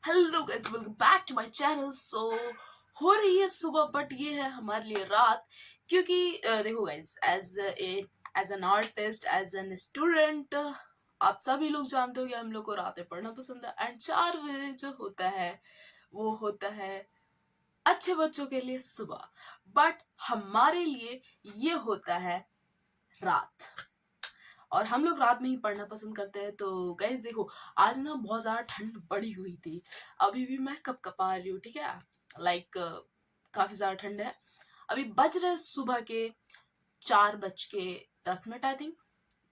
Hello guys, welcome back to my channel. हो रही है सुबह, बट ये है हमारे लिए रात। क्योंकि देखो guys, as an artist, as an student, आप सभी लोग जानते हो कि हम लोग को रातें पढ़ना पसंद है। एंड 4 बजे जो होता है वो होता है अच्छे बच्चों के लिए सुबह, बट हमारे लिए ये होता है रात। और हम लोग रात में ही पढ़ना पसंद करते हैं। तो गाइज देखो, आज ना बहुत ज़्यादा ठंड बढ़ी हुई थी। अभी भी मैं कपकपा रही हूँ, ठीक है। लाइक काफ़ी ज़्यादा ठंड है। अभी बज रहे सुबह के 4:10 आई थिंक।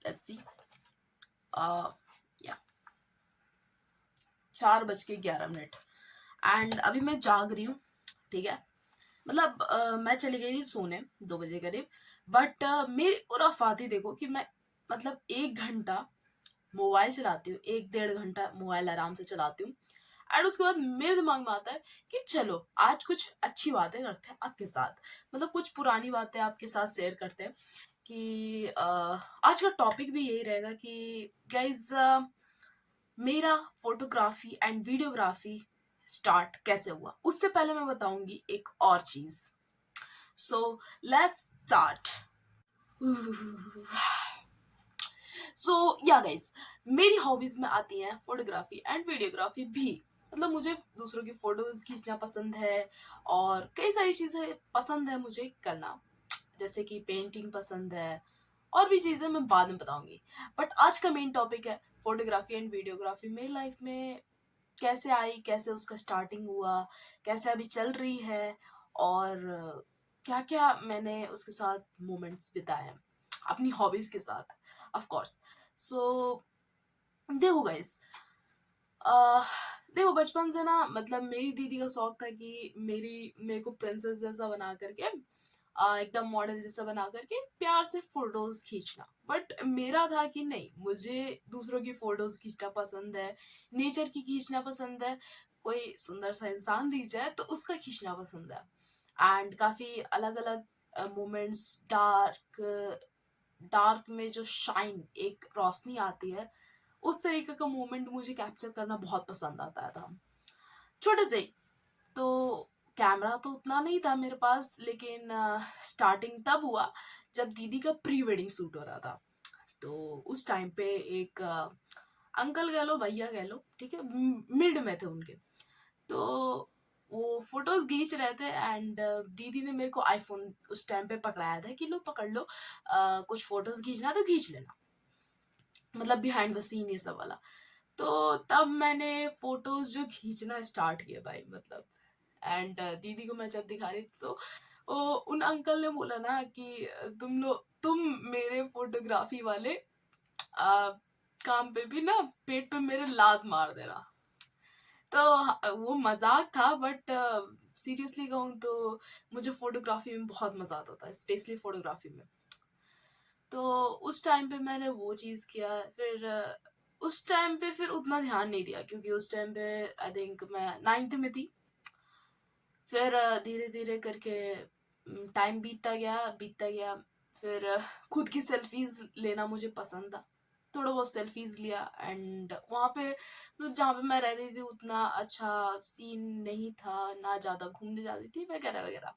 लेट्स सी, या 4:11। एंड अभी मैं जाग रही हूँ, ठीक है। मतलब मैं चली गई थी सोने 2 बजे करीब। बट मेरी खुराफाती देखो कि मैं मतलब 1 घंटा मोबाइल चलाती हूँ, 1 डेढ़ घंटा मोबाइल आराम से चलाती हूँ। एंड उसके बाद मेरे दिमाग में आता है कि चलो आज कुछ अच्छी बातें करते हैं आपके साथ। मतलब कुछ पुरानी बातें आपके साथ शेयर करते हैं। कि आज का टॉपिक भी यही रहेगा कि गाइज, मेरा फोटोग्राफी एंड वीडियोग्राफी स्टार्ट कैसे हुआ। उससे पहले मैं बताऊंगी एक और चीज। So let's start. सो या गाइस, मेरी हॉबीज में आती हैं फोटोग्राफी एंड वीडियोग्राफी भी। मतलब मुझे दूसरों की फोटोज खींचना पसंद है, और कई सारी चीजें पसंद है मुझे करना, जैसे कि पेंटिंग पसंद है। और भी चीजें मैं बाद में बताऊंगी। बट आज का मेन टॉपिक है फोटोग्राफी एंड वीडियोग्राफी मेरी लाइफ में कैसे आई, कैसे उसका स्टार्टिंग हुआ, कैसे अभी चल रही है, और क्या क्या मैंने उसके साथ मोमेंट्स बिताए हैं अपनी हॉबीज के साथ, ऑफ कोर्स। सो देखो गाइस, आह, देखो बचपन से ना, मतलब मेरी दीदी का शौक था कि मेरे को प्रिंसेस जैसा बना करके, एकदम मॉडल जैसा बना करके प्यार से फोटोज खींचना। बट मेरा था कि नहीं, मुझे दूसरों की फोटोज खींचना पसंद है, नेचर की खींचना पसंद है। कोई सुंदर सा इंसान दिख जाए तो उसका खींचना पसंद है। एंड काफी अलग अलग मोमेंट्स, डार्क में जो शाइन, एक रोशनी आती है, उस तरीके का मोमेंट मुझे कैप्चर करना बहुत पसंद आता था छोटे से ही। तो कैमरा तो उतना नहीं था मेरे पास, लेकिन स्टार्टिंग तब हुआ जब दीदी का प्री वेडिंग शूट हो रहा था। तो उस टाइम पे एक अंकल कह लो, भैया कह लो, ठीक है, मिड में थे उनके। तो वो फोटोज खींच रहे थे। एंड दीदी ने मेरे को आईफोन उस टाइम पे पकड़ाया था कि लो पकड़ लो, कुछ फोटोज खींचना तो खींच लेना, मतलब बिहाइंड द सीन ये सब वाला। तो तब मैंने फोटोज जो खींचना स्टार्ट किया भाई, मतलब। एंड दीदी को मैं जब दिखा रही थी तो उन अंकल ने बोला ना कि तुम मेरे फोटोग्राफी वाले काम पे भी ना पेट पे मेरे लात मार देना। तो वो मजाक था, बट सीरियसली कहूँ तो मुझे फोटोग्राफी में बहुत मजा आता था, स्पेशली फोटोग्राफी में। तो उस टाइम पे मैंने वो चीज़ किया। फिर उस टाइम पे फिर उतना ध्यान नहीं दिया, क्योंकि उस टाइम पे आई थिंक मैं 9th में थी। फिर धीरे धीरे करके टाइम बीतता गया। फिर खुद की सेल्फीज लेना मुझे पसंद था। थोड़ा बहुत सेल्फीज लिया। एंड वहाँ पे मतलब जहाँ पे मैं रहती थी उतना अच्छा सीन नहीं था, ना ज़्यादा घूमने जाती थी वगैरह वगैरह।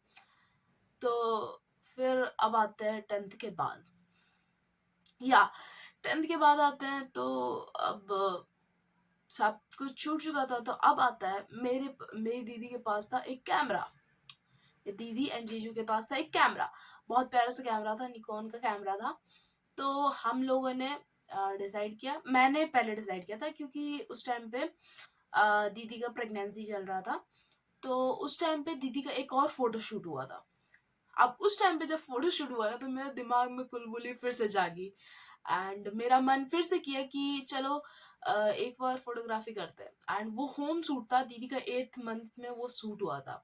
तो फिर अब आते हैं 10th के बाद। या 10th के बाद आते हैं तो अब सब कुछ छूट चुका था। तो अब आता है मेरी दीदी के पास था एक कैमरा। दीदी एंड जीजू के पास था एक कैमरा। बहुत प्यारा सा कैमरा था, निकॉन का कैमरा था। तो हम लोगों ने डिसाइड किया, मैंने पहले डिसाइड किया था, क्योंकि उस टाइम पे दीदी का प्रेगनेंसी चल रहा था। तो उस टाइम पे दीदी का एक और फोटो शूट हुआ था। अब उस टाइम पे जब फोटो शूट हुआ ना, तो मेरे दिमाग में कुलबुली फिर से जागी। एंड मेरा मन फिर से किया कि चलो एक बार फोटोग्राफी करते हैं। एंड वो होम शूट था, दीदी का 8th मंथ में वो शूट हुआ था।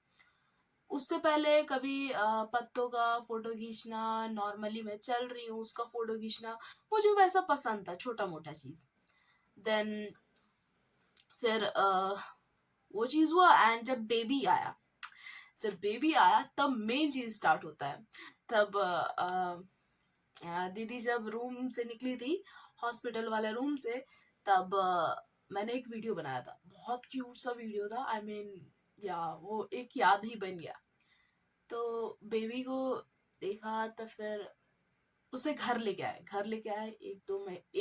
उससे पहले कभी पत्तों का फोटो खींचना, नॉर्मली मैं चल रही हूँ उसका फोटो खींचना, मुझे वैसा पसंद था, छोटा मोटा चीज। देन फिर वो चीज हुआ। एंड जब बेबी आया तब मेन चीज स्टार्ट होता है। तब दीदी जब रूम से निकली थी, हॉस्पिटल वाले रूम से, तब मैंने एक वीडियो बनाया था। बहुत क्यूट सा वीडियो था। आई मीन या वो एक याद ही बन गया। तो बेबी को देखा तो फिर उसे घर लेके आए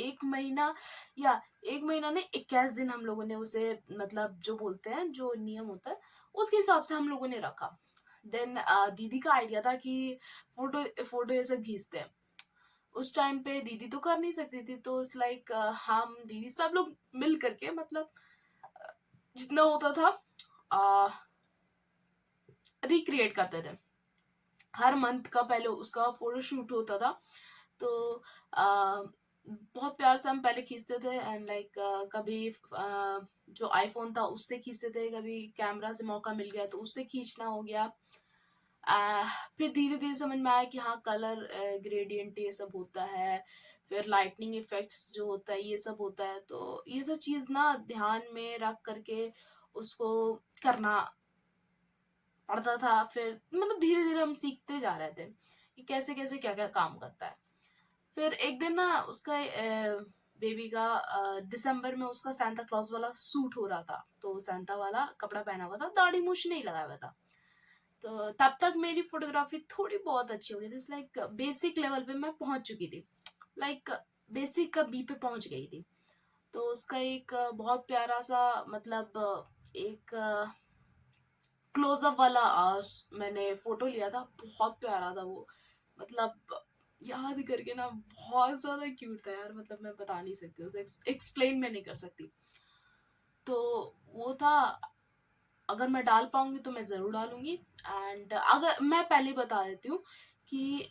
1 महीना या 1 महीना नहीं, 21 दिन हम लोगों ने उसे, मतलब जो बोलते हैं जो नियम होता है उसके हिसाब से हम लोगों ने रखा। देन दीदी का आइडिया था कि फोटो फोटो ये सब खींचते हैं। उस टाइम पे दीदी तो कर नहीं सकती थी, तो इट्स लाइक हम दीदी सब लोग मिल करके, मतलब जितना होता था रिक्रिएट करते थे। हर मंथ का पहले उसका फोटो शूट होता था। तो बहुत प्यार से हम पहले खींचते थे एंड लाइक कभी जो आईफोन था उससे खींचते थे, कभी कैमरा से मौका मिल गया तो उससे खींचना हो गया। फिर धीरे धीरे समझ में आया कि हाँ कलर ग्रेडियंट ये सब होता है, फिर लाइटनिंग इफेक्ट्स जो होता है ये सब होता है। तो ये सब चीज़ ना ध्यान में रख करके उसको करना पड़ता था। फिर मतलब धीरे धीरे हम सीखते जा रहे थे कि कैसे कैसे क्या क्या काम करता है। फिर एक दिन ना उसका बेबी का दिसंबर में उसका सांता क्लॉज वाला सूट हो रहा था, तो सांता वाला कपड़ा पहना हुआ था, दाढ़ी मूछ नहीं लगाया हुआ था। तो तब तक मेरी फोटोग्राफी थोड़ी बहुत अच्छी हो गई थी, लाइक बेसिक लेवल पे मैं पहुंच चुकी थी, लाइक बेसिक का बी पे पहुंच गई थी। तो उसका एक बहुत प्यारा सा, मतलब एक क्लोजअप वाला मैंने फोटो लिया था, बहुत प्यारा था वो। मतलब याद करके ना बहुत ज्यादा क्यूट था यार, मतलब मैं बता नहीं सकती, उसे एक्सप्लेन मैं नहीं कर सकती। तो वो था, अगर मैं डाल पाऊंगी तो मैं जरूर डालूंगी। एंड अगर मैं पहले बता देती हूँ कि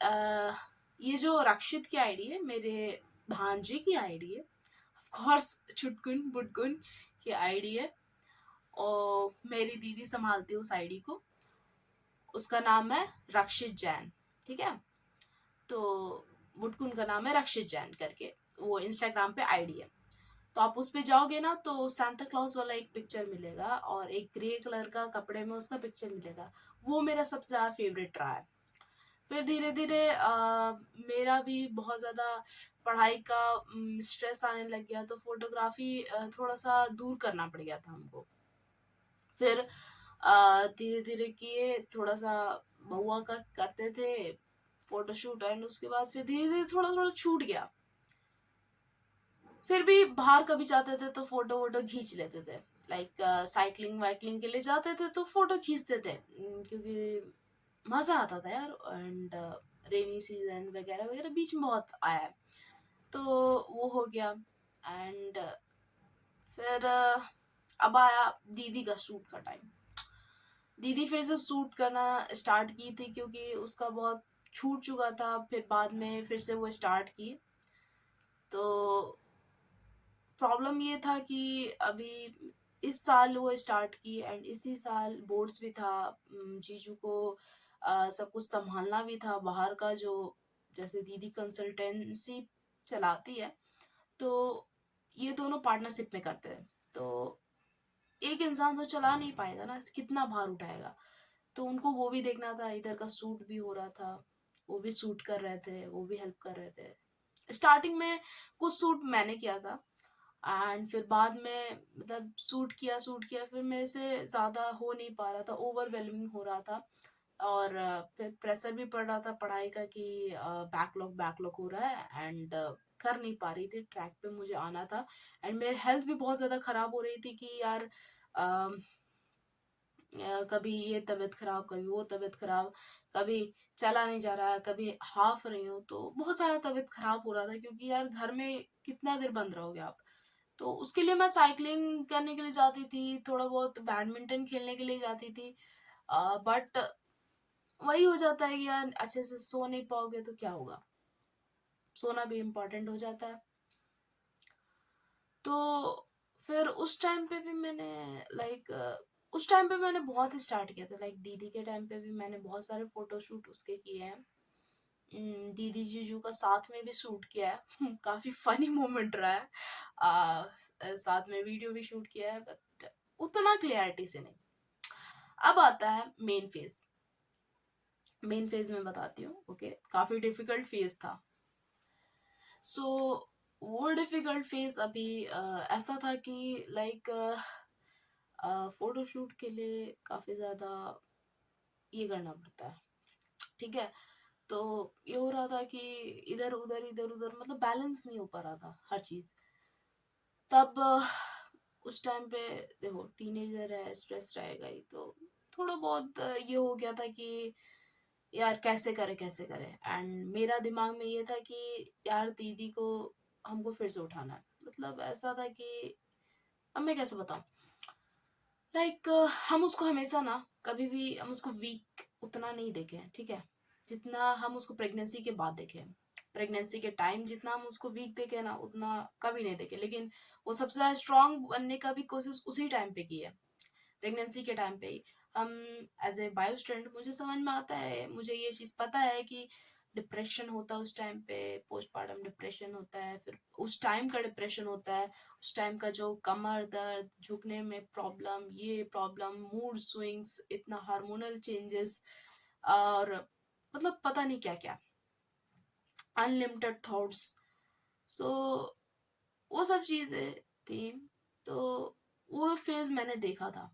ये जो रक्षित की आईडी है मेरे भांजे की आईडी है, ऑफ कोर्स चुटकुन बुटकुन की आईडी है, और मेरी दीदी संभालती है उस आईडी को। उसका नाम है रक्षित जैन, ठीक है। तो बुटकुन का नाम है रक्षित जैन करके, वो इंस्टाग्राम पे आईडी है। तो आप उस पे जाओगे ना तो सांता क्लॉज वाला एक पिक्चर मिलेगा और एक ग्रे कलर का कपड़े में उसका पिक्चर मिलेगा। वो मेरा सबसे ज्यादा फेवरेट रहा है। फिर धीरे धीरे मेरा भी बहुत ज्यादा पढ़ाई का स्ट्रेस आने लग गया, तो फोटोग्राफी थोड़ा सा दूर करना पड़ गया था हमको। फिर धीरे धीरे किए, थोड़ा सा महुआ का करते थे फोटोशूट, एंड उसके बाद फिर धीरे धीरे थोड़ा थोड़ा छूट गया। फिर भी बाहर कभी जाते थे तो फोटो वोटो खींच लेते थे, लाइक साइकिलिंग वाइकलिंग के लिए जाते थे तो फोटो खींचते थे, क्योंकि मजा आता था यार। एंड रेनी सीजन वगैरह वगैरह बीच में बहुत आया है, तो वो हो गया। एंड फिर अब आया दीदी का शूट का टाइम। दीदी फिर से शूट करना स्टार्ट की थी, क्योंकि उसका बहुत छूट चुका था, फिर बाद में फिर से वो स्टार्ट की। तो प्रॉब्लम ये था कि अभी इस साल वो स्टार्ट की एंड इसी साल बोर्ड्स भी था। जीजू को सब कुछ संभालना भी था बाहर का, जो जैसे दीदी कंसल्टेंसी चलाती है, तो ये दोनों पार्टनरशिप में करते हैं। तो एक इंसान तो चला नहीं पाएगा ना, कितना भार उठाएगा। तो उनको वो भी देखना था, इधर का सूट भी हो रहा था, वो भी सूट कर रहे थे, वो भी हेल्प कर रहे थे। स्टार्टिंग में कुछ सूट मैंने किया था, एंड फिर बाद में मतलब सूट किया फिर मेरे से ज़्यादा हो नहीं पा रहा था, ओवरवेलमिंग हो रहा था। और फिर प्रेशर भी पड़ रहा था पढ़ाई का कि बैकलॉग बैकलॉग हो रहा है, एंड कर नहीं पा रही थी, ट्रैक पे मुझे आना था। एंड मेरी हेल्थ भी बहुत ज़्यादा ख़राब हो रही थी कि यार कभी ये तबीयत खराब, कभी वो तबीयत खराब, कभी चला नहीं जा रहा, कभी हाफ रही हूँ, तो बहुत सारा तबीयत खराब हो रहा था, क्योंकि यार घर में कितना देर बंद रहोगे आप। तो उसके लिए मैं साइकिलिंग करने के लिए जाती थी, थोड़ा बहुत बैडमिंटन खेलने के लिए जाती थी। बट वही हो जाता है कि यार अच्छे से सो नहीं पाओगे तो क्या होगा, सोना भी इम्पोर्टेंट हो जाता है। तो फिर उस टाइम पे भी मैंने लाइक उस टाइम पे मैंने बहुत स्टार्ट किया था, लाइक दीदी के टाइम पे भी मैंने बहुत सारे फोटोशूट उसके किए हैं। दीदी जीजू का साथ में भी शूट किया है काफी फनी मोमेंट रहा है। साथ में वीडियो भी शूट किया है, बट उतना क्लियरिटी से नहीं। अब आता है मेन फेज। मेन फेज में बताती हूँ, ओके। काफी डिफिकल्ट फेज था। सो वो डिफिकल्ट फेज अभी ऐसा था कि लाइक फोटोशूट के लिए काफ़ी ज़्यादा ये करना पड़ता है, ठीक है। तो ये हो रहा था कि इधर उधर मतलब बैलेंस नहीं हो पा रहा था हर चीज़। तब उस टाइम पे देखो टीनेजर है, स्ट्रेस रहेगा ही, तो थोड़ा बहुत ये हो गया था कि यार कैसे करे। एंड मेरा दिमाग में ये था कि यार दीदी को हमको फिर से उठाना है। मतलब ऐसा था कि अब मैं कैसे बताऊं, लाइक हम उसको हमेशा ना, कभी भी हम उसको वीक उतना नहीं देखे हैं, ठीक है, जितना हम उसको प्रेगनेंसी के बाद देखे हैं। प्रेगनेंसी के टाइम जितना हम उसको वीक देखे ना, उतना कभी नहीं देखे। लेकिन वो सबसे ज्यादा स्ट्रांग बनने का भी कोशिश उसी टाइम पे की है, प्रेगनेंसी के टाइम पे ही। हम एज ए बायो स्टूडेंट, मुझे समझ में आता है, मुझे ये चीज़ पता है कि डिप्रेशन होता है उस टाइम पे, पोस्टपार्टम डिप्रेशन होता है, फिर उस टाइम का डिप्रेशन होता है, उस टाइम का जो कमर दर्द, झुकने में प्रॉब्लम, ये प्रॉब्लम, मूड स्विंग्स, इतना हार्मोनल चेंजेस, और मतलब पता नहीं क्या क्या, अनलिमिटेड थॉट्स। सो वो सब चीज़ें थी। तो वो फेज मैंने देखा था।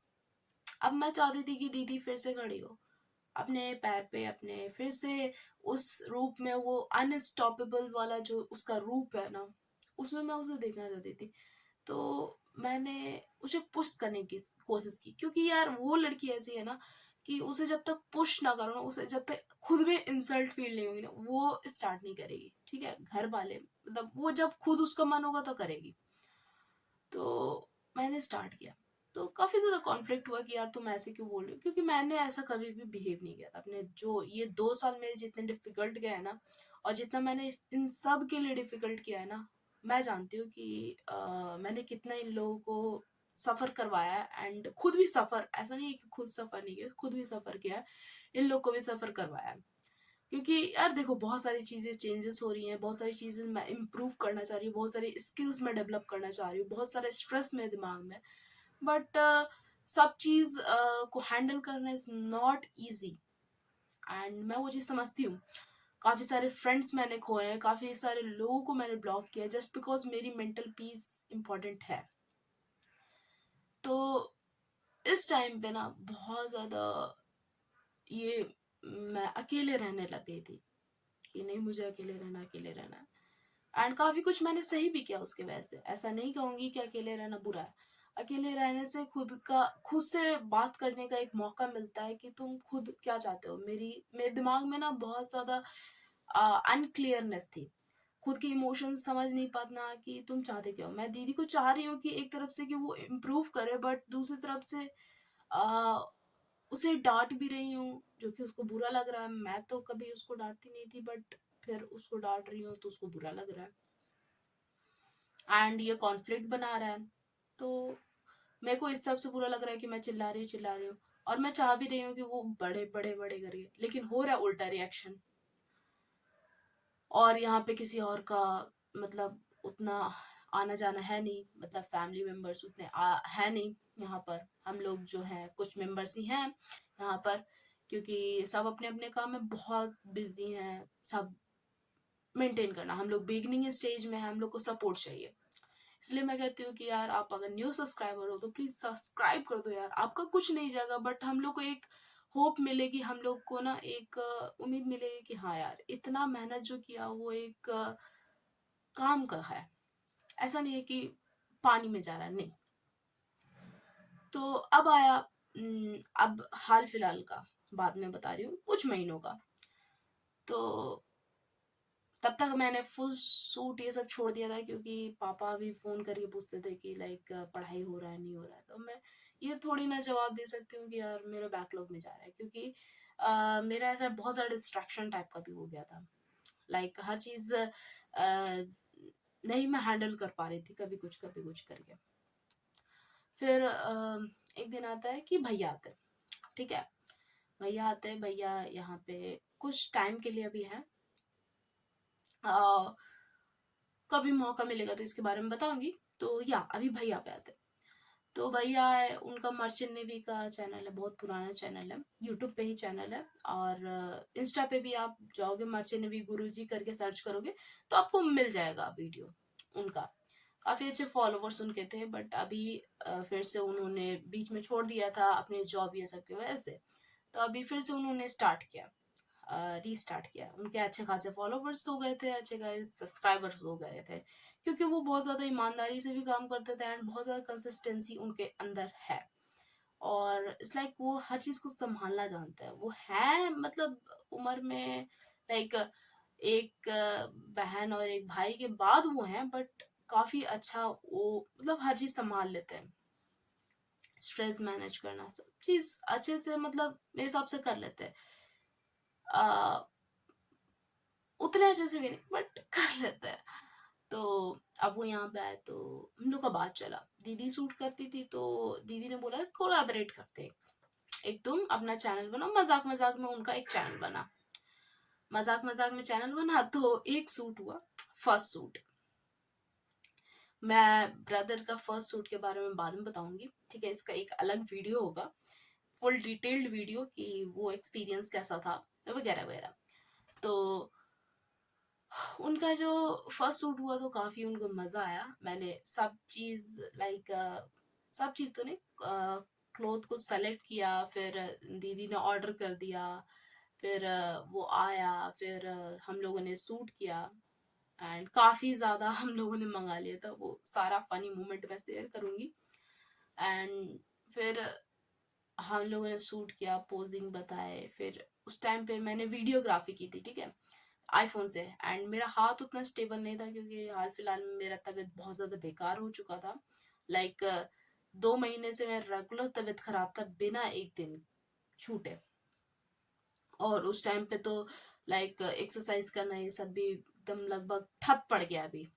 अब मैं चाहती थी कि दीदी फिर से खड़ी हो अपने पैर पे, अपने फिर से उस रूप में, वो अनस्टॉपेबल वाला जो उसका रूप है ना, उसमें मैं उसे देखना चाहती थी। तो मैंने उसे पुश करने की कोशिश की, क्योंकि यार वो लड़की ऐसी है ना कि उसे जब तक पुश ना करो ना, उसे जब तक खुद में इंसल्ट फील नहीं होगी ना, वो स्टार्ट नहीं करेगी, ठीक है। घर वाले मतलब वो जब खुद उसका मन होगा तो करेगी। तो मैंने स्टार्ट किया, तो काफ़ी ज़्यादा कॉन्फ्लिक्ट हुआ कि यार तुम ऐसे क्यों बोल रही हो, क्योंकि मैंने ऐसा कभी भी बिहेव नहीं किया था। अपने जो ये 2 साल मेरे जितने डिफ़िकल्ट गए हैं ना, और जितना मैंने इन सब के लिए डिफ़िकल्ट किया है ना, मैं जानती हूँ कि मैंने कितना इन लोगों को सफ़र करवाया है। एंड खुद भी सफ़र, ऐसा नहीं है कि खुद सफ़र नहीं किया, खुद भी सफ़र किया है, इन लोग को भी सफ़र करवाया है। क्योंकि यार देखो बहुत सारी चीज़ें चेंजेस हो रही हैं, बहुत सारी चीज़ें मैं इम्प्रूव करना चाह रही हूँ, बहुत सारी स्किल्स मैं डेवलप करना चाह रही हूँ, बहुत सारे स्ट्रेस मेरे दिमाग में, बट सब चीज़ को हैंडल करना इज़ नॉट ईजी। एंड मैं वो चीज़ समझती हूँ। काफ़ी सारे फ्रेंड्स मैंने खोए हैं, काफ़ी सारे लोगों को मैंने ब्लॉक किया जस्ट बिकॉज मेरी मेंटल पीस इम्पॉर्टेंट है। तो इस टाइम पे ना बहुत ज़्यादा ये मैं अकेले रहने लग गई थी कि नहीं, मुझे अकेले रहना है। एंड काफी कुछ मैंने सही भी किया उसके वजह से, ऐसा नहीं कहूंगी कि अकेले रहना बुरा है। अकेले रहने से खुद से बात करने का एक मौका मिलता है कि तुम खुद क्या चाहते हो। मेरे दिमाग में ना बहुत ज्यादा अनक्लियरनेस थी, खुद के इमोशंस समझ नहीं पाना कि तुम चाहते क्या हो। मैं दीदी को चाह रही हूँ कि एक तरफ से कि वो इम्प्रूव करे, बट दूसरी तरफ से आ, उसे डांट भी रही हूँ जो कि उसको बुरा लग रहा है। मैं तो कभी उसको डांटती नहीं थी, बट फिर उसको डांट रही हूँ तो उसको बुरा लग रहा है, एंड ये कॉन्फ्लिक्ट बना रहा है। तो मेरे को इस तरफ से बुरा लग रहा है कि मैं चिल्ला रही हूँ, और मैं चाह भी रही हूँ कि वो बड़े करिए, लेकिन हो रहा है उल्टा रिएक्शन। और यहाँ पे किसी और का मतलब उतना आना जाना है नहीं, मतलब फैमिली मेंबर्स उतने है नहीं यहाँ पर। हम लोग जो हैं कुछ मेंबर्स ही हैं यहाँ पर, क्योंकि सब अपने अपने काम में बहुत बिजी हैं। सब मेंटेन करना, हम लोग बिगनिंग स्टेज में हैं, हम लोग को सपोर्ट चाहिए। इसलिए मैं कहती हूँ कि यार आप अगर न्यू सब्सक्राइबर हो तो प्लीज सब्सक्राइब कर दो यार। आपका कुछ नहीं जाएगा, बट हम लोग को एक होप मिलेगी, हम लोग को ना एक उम्मीद मिलेगी कि हाँ यार इतना मेहनत जो किया वो एक काम का है, ऐसा नहीं है कि पानी में जा रहा है, नहीं। तो अब आया अब हाल फिलहाल का, बाद में बता रही हूँ, कुछ महीनों का। तो तब तक मैंने फुल सूट ये सब छोड़ दिया था, क्योंकि पापा भी फोन करके पूछते थे कि लाइक पढ़ाई हो रहा है नहीं हो रहा है। तो मैं ये थोड़ी ना जवाब दे सकती हूँ कि यार मेरा बैकलॉग में जा रहा है, क्योंकि मेरा ऐसा बहुत ज़्यादा डिस्ट्रैक्शन टाइप का भी हो गया था। लाइक हर चीज़ नहीं मैं हैंडल कर पा रही थी, कभी कुछ करके। फिर एक दिन आता है कि भैया आते हैं, ठीक है। भैया आते हैं, भैया यहाँ पे कुछ टाइम के लिए अभी हैं। कभी मौका मिलेगा तो इसके बारे में बताऊंगी। तो या अभी भैया पे आते हैं। तो भैया है, उनका मर्चेंट नेवी का चैनल है, बहुत पुराना चैनल है, यूट्यूब पे ही चैनल है। और इंस्टा पे भी आप जाओगे मर्चेंट नेवी गुरुजी करके सर्च करोगे तो आपको मिल जाएगा वीडियो उनका। काफ़ी अच्छे फॉलोवर्स उनके थे, बट अभी फिर से उन्होंने बीच में छोड़ दिया था अपने जॉब ये सब की वजह से। तो अभी फिर से उन्होंने स्टार्ट किया, रीस्टार्ट किया। उनके अच्छे खासे फॉलोवर्स हो गए थे, अच्छे खासे सब्सक्राइबर्स हो गए थे, क्योंकि वो बहुत ज़्यादा ईमानदारी से भी काम करते थे एंड बहुत ज़्यादा कंसिस्टेंसी उनके अंदर है। और इट्स लाइक वो हर चीज़ को संभालना जानते हैं। वो है मतलब उम्र में लाइक एक बहन और एक भाई के बाद वो हैं, बट काफ़ी अच्छा वो मतलब हर चीज़ संभाल लेते हैं। स्ट्रेस मैनेज करना सब चीज़ अच्छे से मतलब मेरे हिसाब से कर लेते हैं। उतने अच्छे से भी नहीं, बट कर लेते हैं। तो अब वो यहाँ पे आए तो हम लोग का बात चला। दीदी शूट करती थी तो दीदी ने बोला कोलैबोरेट करते हैं, एक तुम अपना चैनल बनाओ। मजाक मजाक में उनका एक चैनल बना, मजाक मजाक में चैनल बना। तो एक सूट हुआ, फर्स्ट सूट। मैं ब्रदर का फर्स्ट सूट के बारे में बाद में बताऊंगी, ठीक है? इसका एक अलग वीडियो होगा, फुल डिटेल्ड वीडियो कि वो एक्सपीरियंस कैसा था वगैरह वगैरह। तो उनका जो फर्स्ट सूट हुआ तो काफ़ी उनको मज़ा आया। मैंने सब चीज़ लाइक सब चीज़ तो नहीं, क्लोथ को सेलेक्ट किया, फिर दीदी ने ऑर्डर कर दिया, फिर वो आया, फिर हम लोगों ने सूट किया एंड काफ़ी ज़्यादा हम लोगों ने मंगा लिया था। वो सारा फनी मोमेंट मैं शेयर करूँगी। एंड फिर हम लोगों ने शूट किया, पोजिंग बताए। फिर उस टाइम पे मैंने वीडियोग्राफी की थी, ठीक है, आईफोन से। एंड मेरा हाथ उतना स्टेबल नहीं था क्योंकि हाल फिलहाल में मेरा तबीयत बहुत ज़्यादा बेकार हो चुका था। लाइक 2 महीने से मेरा रेगुलर तबीयत खराब था बिना एक दिन छूटे। और उस टाइम पे तो लाइक एक्सरसाइज करना ये सब भी एकदम लगभग ठप पड़ गया अभी।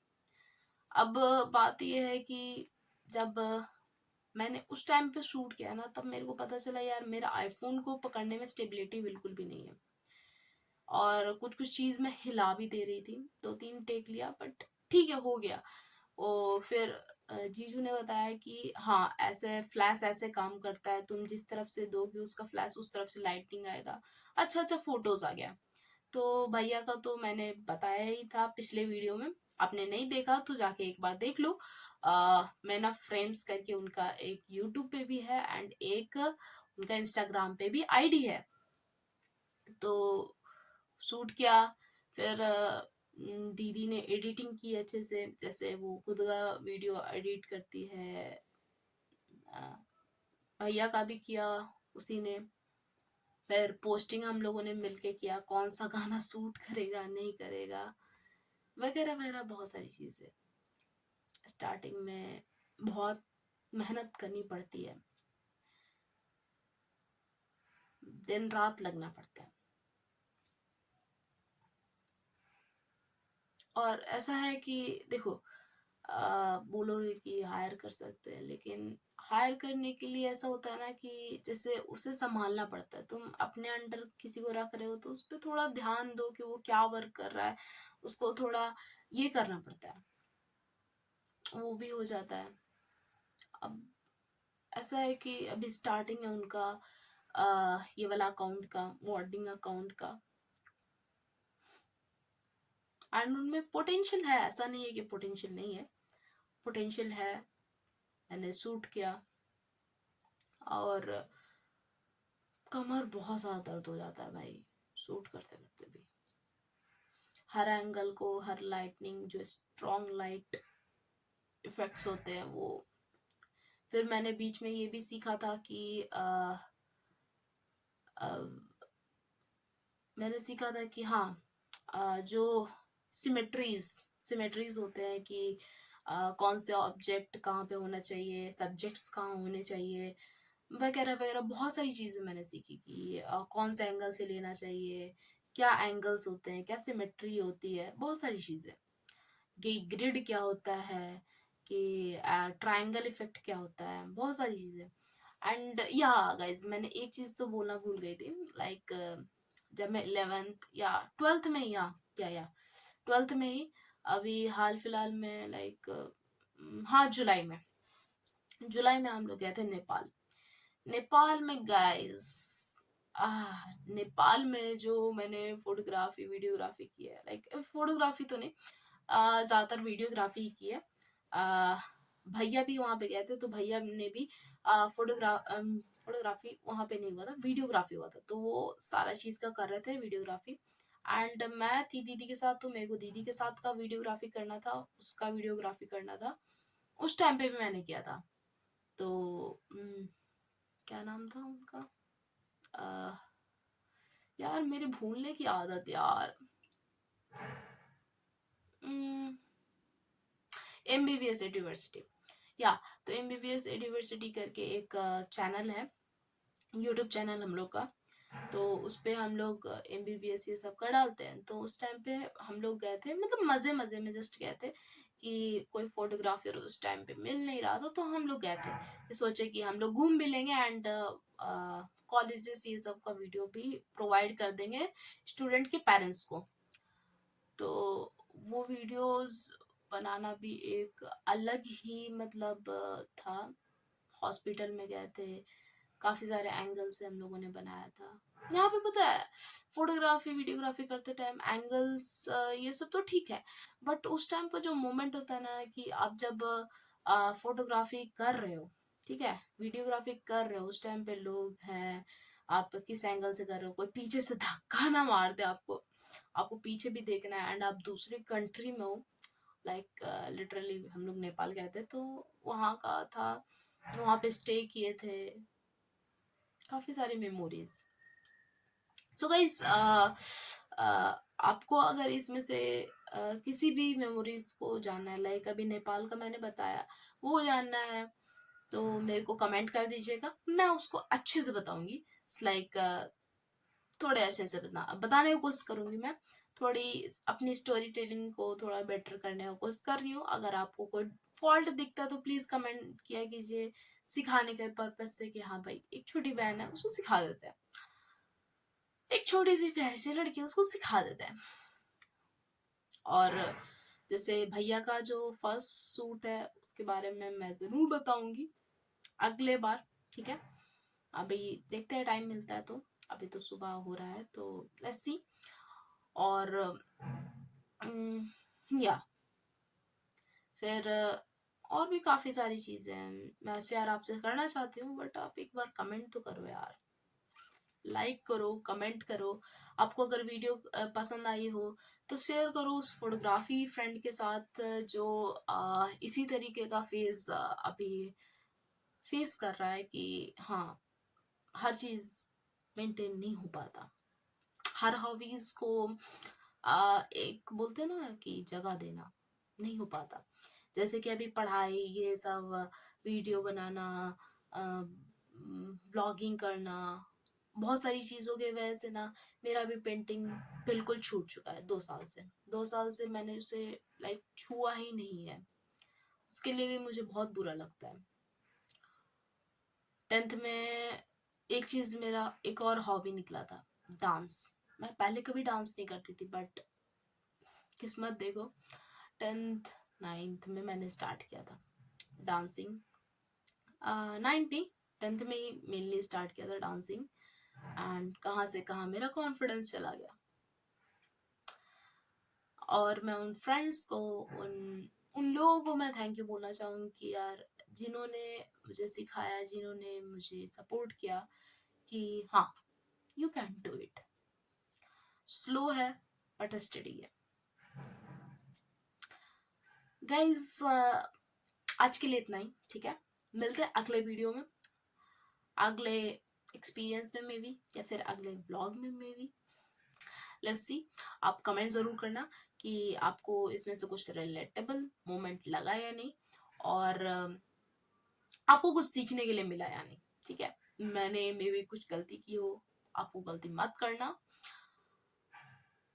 अब बात यह है कि जब मैंने उस टाइम पे शूट किया ना, तब मेरे को पता चला यार मेरा आईफोन को पकड़ने में स्टेबिलिटी बिल्कुल भी नहीं है। और कुछ कुछ चीज़ मैं हिला भी दे रही थी, 2-3 टेक लिया, बट ठीक है, हो गया। और फिर जीजू ने बताया कि हाँ ऐसे फ्लैश ऐसे काम करता है, तुम जिस तरफ से दोगे उसका फ्लैश उस तरफ से लाइटिंग आएगा। अच्छा अच्छा फोटोज आ गया। तो भैया का तो मैंने बताया ही था पिछले वीडियो में, आपने नहीं देखा तो जाके एक बार देख लो। मैं ना फ्रेंड्स करके उनका एक यूट्यूब पे भी है एंड एक उनका इंस्टाग्राम पे भी आईडी है। तो शूट किया, फिर दीदी ने एडिटिंग की अच्छे से, जैसे वो खुद का वीडियो एडिट करती है। अ, भैया का भी किया उसी ने। फिर पोस्टिंग हम लोगों ने मिलके किया, कौन सा गाना सूट करेगा नहीं करेगा वगैरह वगैरह, बहुत सारी चीज़ें। स्टार्टिंग में बहुत मेहनत करनी पड़ती है, दिन रात लगना पड़ता है। और ऐसा है कि देखो, बोलोगे कि हायर कर सकते हैं, लेकिन हायर करने के लिए ऐसा होता है ना कि जैसे उसे संभालना पड़ता है। तुम अपने अंडर किसी को रख रहे हो तो उस पर थोड़ा ध्यान दो कि वो क्या वर्क कर रहा है, उसको थोड़ा ये करना पड़ता है, वो भी हो जाता है। अब ऐसा है कि अभी स्टार्टिंग है उनका ये वाला अकाउंट का, मॉडलिंग अकाउंट का। एंड उनमें पोटेंशियल है, ऐसा नहीं है कि पोटेंशियल नहीं है, पोटेंशियल है। मैंने सूट किया और कमर बहुत ज़्यादा दर्द हो जाता है भाई शूट करते करते भी। हर एंगल को, हर लाइटनिंग, जो स्ट्रॉन्ग लाइट इफेक्ट्स होते हैं वो। फिर मैंने बीच में ये भी सीखा था कि आ, मैंने सीखा था कि हाँ जो सिमेट्रीज सिमेट्रीज होते हैं कि कौन से ऑब्जेक्ट कहाँ पे होना चाहिए, सब्जेक्ट्स कहाँ होने चाहिए वगैरह वगैरह, बहुत सारी चीज़ें मैंने सीखी कि कौन से एंगल से लेना चाहिए, क्या एंगल्स होते हैं, क्या सिमेट्री होती है, बहुत सारी चीज़ें कि ग्रिड क्या होता है, कि ट्रायंगल इफेक्ट क्या होता है, बहुत सारी चीज़ें। एंड या गाइज मैंने एक चीज़ तो बोलना भूल गई थी, लाइक जब मैं 11th या 12th में ही, या 12th में ही, अभी हाल फिलहाल में लाइक हाँ जुलाई में हम लोग गए थे नेपाल। नेपाल में गाइस, नेपाल में जो मैंने फोटोग्राफी वीडियोग्राफी की है, लाइक फोटोग्राफी तो नहीं, ज़्यादातर वीडियोग्राफी ही की है। भैया भी वहाँ पे गए थे, तो भैया ने भी फोटोग्राफी वहाँ पे नहीं हुआ था, वीडियोग्राफी हुआ था, तो वो सारा चीज का कर रहे थे वीडियोग्राफी। एंड मैं थी दीदी के साथ, तो मेरे को दीदी के साथ का वीडियोग्राफी करना था, उसका वीडियोग्राफी करना था। उस टाइम पे भी मैंने किया था। तो क्या नाम था उनका, अ, यार मेरे भूलने की आदत यार। एमबीबीएस यूनिवर्सिटी, या तो एमबीबीएस यूनिवर्सिटी करके एक चैनल है, यूट्यूब चैनल हम लोग का। तो उस पे हम लोग एमबीबीएस ये सब का डालते हैं। तो उस टाइम पे हम लोग गए थे, मतलब मजे मजे में जस्ट गए थे कि कोई फोटोग्राफर उस टाइम पे मिल नहीं रहा था, तो हम लोग गए थे कि सोचे कि हम लोग घूम भी लेंगे एंड कॉलेजेस ये सब का वीडियो भी प्रोवाइड कर देंगे स्टूडेंट के पेरेंट्स को। तो वो वीडियोस बनाना भी एक अलग ही मतलब था। हॉस्पिटल में गए थे, काफी सारे एंगल से हम लोगों ने बनाया था। यहाँ पे पता है, फोटोग्राफी वीडियोग्राफी करते टाइम एंगल्स ये सब तो ठीक है, बट उस टाइम का जो मोमेंट होता है ना, कि आप जब फोटोग्राफी कर रहे हो, ठीक है, वीडियोग्राफी कर रहे हो, उस टाइम पे लोग हैं, आप किस एंगल से कर रहे हो, कोई पीछे से धक्का ना मार दे आपको, आपको पीछे भी देखना है, एंड आप दूसरी कंट्री में हो। लाइक लिटरली हम लोग नेपाल गए थे, तो वहाँ का था, वहाँ पे स्टे किए थे, काफी सारी मेमोरीज। सो गाइस, आपको अगर इसमें से किसी भी मेमोरीज को जानना है, लाइक अभी नेपाल का मैंने बताया, वो जानना है, तो मेरे को कमेंट कर दीजिएगा, मैं उसको अच्छे से बताऊंगी। लाइक थोड़े अच्छे से बताने की कोशिश करूंगी मैं, थोड़ी अपनी स्टोरी टेलिंग को थोड़ा बेटर करने की कोशिश कर रही हूँ। अगर आपको कोई फॉल्ट दिखता है तो प्लीज कमेंट किया कीजिए, सिखाने के पर्पज से, कि हाँ भाई एक छोटी बहन है उसको सिखा देते हैं, एक छोटी सी प्यारी सी लड़की उसको सिखा देते हैं। और जैसे भैया का जो फर्स्ट सूट है उसके बारे में मैं जरूर बताऊंगी अगले बार, ठीक है। अभी देखते हैं टाइम मिलता है तो, अभी तो सुबह हो रहा है, तो लेट्स सी। और या फिर और भी काफी सारी चीजें हैं मैं शेयर आपसे करना चाहती हूँ, बट आप एक बार कमेंट तो करो यार, लाइक करो, कमेंट करो। आपको अगर वीडियो पसंद आई हो तो शेयर करो उस फोटोग्राफी फ्रेंड के साथ, जो इसी तरीके का फेस अभी फेस कर रहा है, कि हाँ हर चीज मेंटेन नहीं हो पाता, हर हॉबीज को एक बोलते हैं ना कि जगह देना नहीं हो पाता। जैसे कि अभी पढ़ाई ये सब, वीडियो बनाना, ब्लॉगिंग करना, बहुत सारी चीज़ों की वजह से ना मेरा भी पेंटिंग बिल्कुल छूट चुका है। 2 साल से, 2 साल से मैंने उसे लाइक छुआ ही नहीं है, उसके लिए भी मुझे बहुत बुरा लगता है। 10th में एक चीज़, मेरा एक और हॉबी निकला था, डांस। मैं पहले कभी डांस नहीं करती थी, बट किस्मत देखो, 10th 9th में मैंने स्टार्ट किया था डांसिंग। 9th नहीं, 10th में ही मेनली स्टार्ट किया था डांसिंग, एंड कहाँ से कहाँ मेरा कॉन्फिडेंस चला गया। और मैं उन फ्रेंड्स को, उन उन लोगों को मैं थैंक यू बोलना चाहूँगी कि यार, जिन्होंने मुझे सिखाया, जिन्होंने मुझे सपोर्ट किया कि हाँ you can do it. Slow है बट स्टडी है। गाइज, आज के लिए इतना ही, ठीक है। मिलते हैं अगले वीडियो में, अगले एक्सपीरियंस में मे बी, या फिर अगले ब्लॉग में मे बी, लेट्स सी। आप कमेंट जरूर करना कि आपको इसमें से कुछ रिलेटेबल मोमेंट लगा या नहीं, और आपको कुछ सीखने के लिए मिला या नहीं, ठीक है। मैंने मे बी कुछ गलती की हो, आप वो गलती मत करना,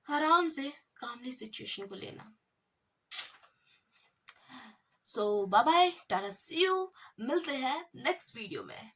आराम से कामली सिचुएशन को लेना। So bye bye, tata, see you, मिलते हैं नेक्स्ट वीडियो में।